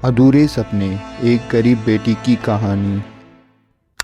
अधूरे सपने, एक गरीब बेटी की कहानी।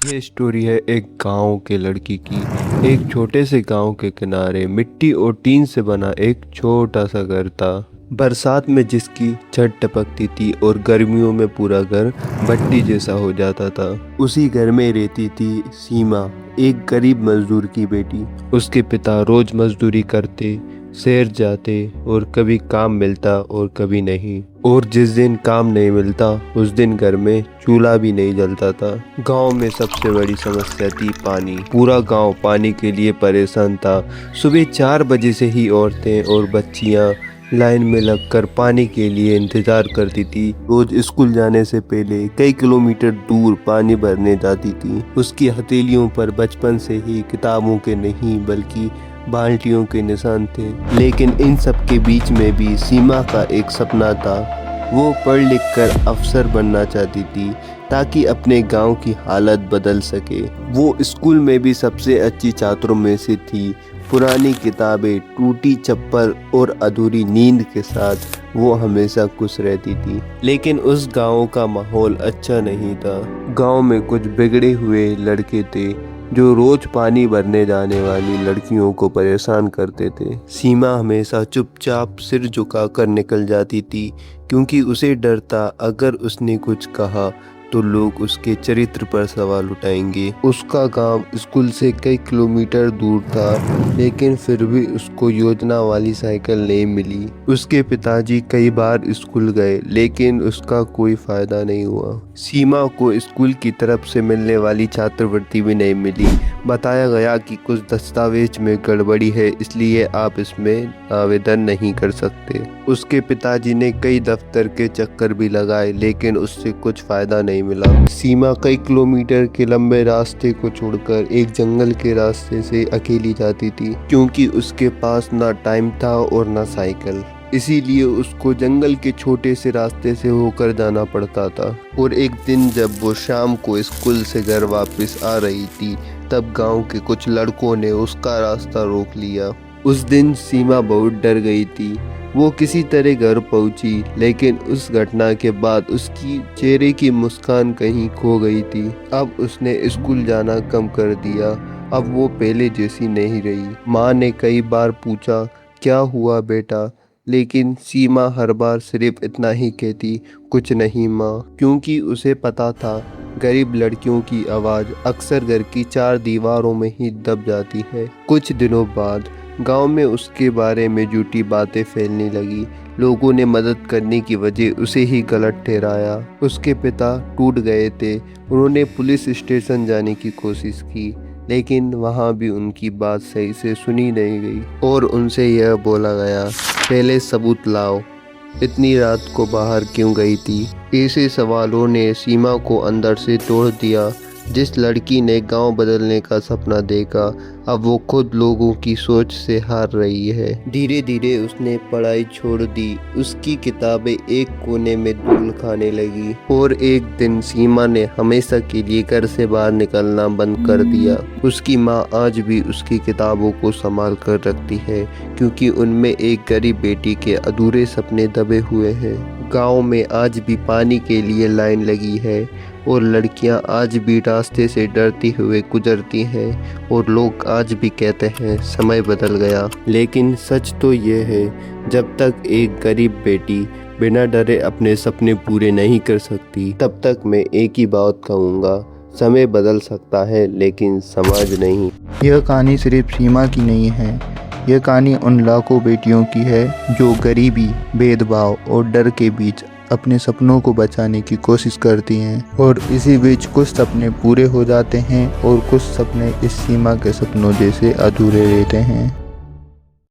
ये स्टोरी है एक गांव के लड़की की। एक छोटे से गांव के किनारे मिट्टी और टीन से बना एक छोटा सा घर था। बरसात में जिसकी छत टपकती थी और गर्मियों में पूरा घर भट्टी जैसा हो जाता था। उसी घर में रहती थी सीमा, एक गरीब मजदूर की बेटी। उसके पिता रोज मजदूरी करते, शहर जाते और कभी काम मिलता और कभी नहीं। और जिस दिन काम नहीं मिलता उस दिन घर में चूल्हा भी नहीं जलता था। गांव में सबसे बड़ी समस्या थी पानी। पूरा गांव पानी के लिए परेशान था। सुबह 4 बजे से ही औरतें और बच्चियां लाइन में लगकर पानी के लिए इंतजार करती थी। रोज स्कूल जाने से पहले कई किलोमीटर दूर पानी भरने जाती थी। उसकी हथेलियों पर बचपन से ही किताबों के नहीं बल्कि बाल्टियों के निशान थे। लेकिन इन सब के बीच में भी सीमा का एक सपना था। वो पढ़ लिख कर अफसर बनना चाहती थी ताकि अपने गांव की हालत बदल सके। वो स्कूल में भी सबसे अच्छी छात्रों में से थी। पुरानी किताबें, टूटी चप्पल और अधूरी नींद के साथ वो हमेशा खुश रहती थी। लेकिन उस गांव का माहौल अच्छा नहीं था। गांव में कुछ बिगड़े हुए लड़के थे जो रोज पानी भरने जाने वाली लड़कियों को परेशान करते थे। सीमा हमेशा चुपचाप सिर झुकाकर निकल जाती थी क्योंकि उसे डर था अगर उसने कुछ कहा तो लोग उसके चरित्र पर सवाल उठाएंगे। उसका गांव स्कूल से कई किलोमीटर दूर था, लेकिन फिर भी उसको योजना वाली साइकिल नहीं मिली। उसके पिताजी कई बार स्कूल गए लेकिन उसका कोई फायदा नहीं हुआ। सीमा को स्कूल की तरफ से मिलने वाली छात्रवृत्ति भी नहीं मिली। बताया गया कि कुछ दस्तावेज में गड़बड़ी है, इसलिए आप इसमें आवेदन नहीं कर सकते। उसके पिताजी ने कई दफ्तर के चक्कर भी लगाए लेकिन उससे कुछ फायदा नहीं मिला। सीमा कई किलोमीटर के लंबे रास्ते को छोड़कर एक जंगल के रास्ते से अकेली जाती थी क्योंकि उसके पास ना टाइम था और ना साइकिल। इसीलिए उसको जंगल के छोटे से रास्ते से होकर जाना पड़ता था। और एक दिन जब वो शाम को स्कूल से घर वापस आ रही थी तब गांव के कुछ लड़कों ने उसका रास्ता रोक लिया। उस दिन सीमा बहुत डर गई थी। वो किसी तरह घर पहुंची लेकिन उस घटना के बाद उसकी चेहरे की मुस्कान कहीं खो गई थी। अब उसने स्कूल जाना कम कर दिया। अब वो पहले जैसी नहीं रही। माँ ने कई बार पूछा, क्या हुआ बेटा, लेकिन सीमा हर बार सिर्फ इतना ही कहती, कुछ नहीं माँ, क्योंकि उसे पता था गरीब लड़कियों की आवाज़ अक्सर घर की 4 दीवारों में ही दब जाती है। कुछ दिनों बाद गांव में उसके बारे में झूठी बातें फैलने लगी। लोगों ने मदद करने की वजह उसे ही गलत ठहराया। उसके पिता टूट गए थे। उन्होंने पुलिस स्टेशन जाने की कोशिश की लेकिन वहां भी उनकी बात सही से सुनी नहीं गई और उनसे यह बोला गया, पहले सबूत लाओ, इतनी रात को बाहर क्यों गई थी। ऐसे सवालों ने सीमा को अंदर से तोड़ दिया। जिस लड़की ने गांव बदलने का सपना देखा अब वो खुद लोगों की सोच से हार रही है। धीरे धीरे उसने पढ़ाई छोड़ दी। उसकी किताबें एक कोने में धूल खाने लगी और एक दिन सीमा ने हमेशा के लिए घर से बाहर निकलना बंद कर दिया। उसकी माँ आज भी उसकी किताबों को संभाल कर रखती है क्योंकि उनमें एक गरीब बेटी के अधूरे सपने दबे हुए हैं। गांव में आज भी पानी के लिए लाइन लगी है और लड़कियां आज भी रास्ते से डरती हुए गुजरती हैं और लोग आज भी कहते हैं समय बदल गया। लेकिन सच तो ये है, जब तक एक गरीब बेटी बिना डरे अपने सपने पूरे नहीं कर सकती तब तक मैं एक ही बात कहूँगा, समय बदल सकता है लेकिन समाज नहीं। यह कहानी सिर्फ सीमा की नहीं है, यह कहानी उन लाखों बेटियों की है जो गरीबी, भेदभाव और डर के बीच अपने सपनों को बचाने की कोशिश करती हैं। और इसी बीच कुछ सपने पूरे हो जाते हैं और कुछ सपने इस सीमा के सपनों जैसे अधूरे रहते हैं।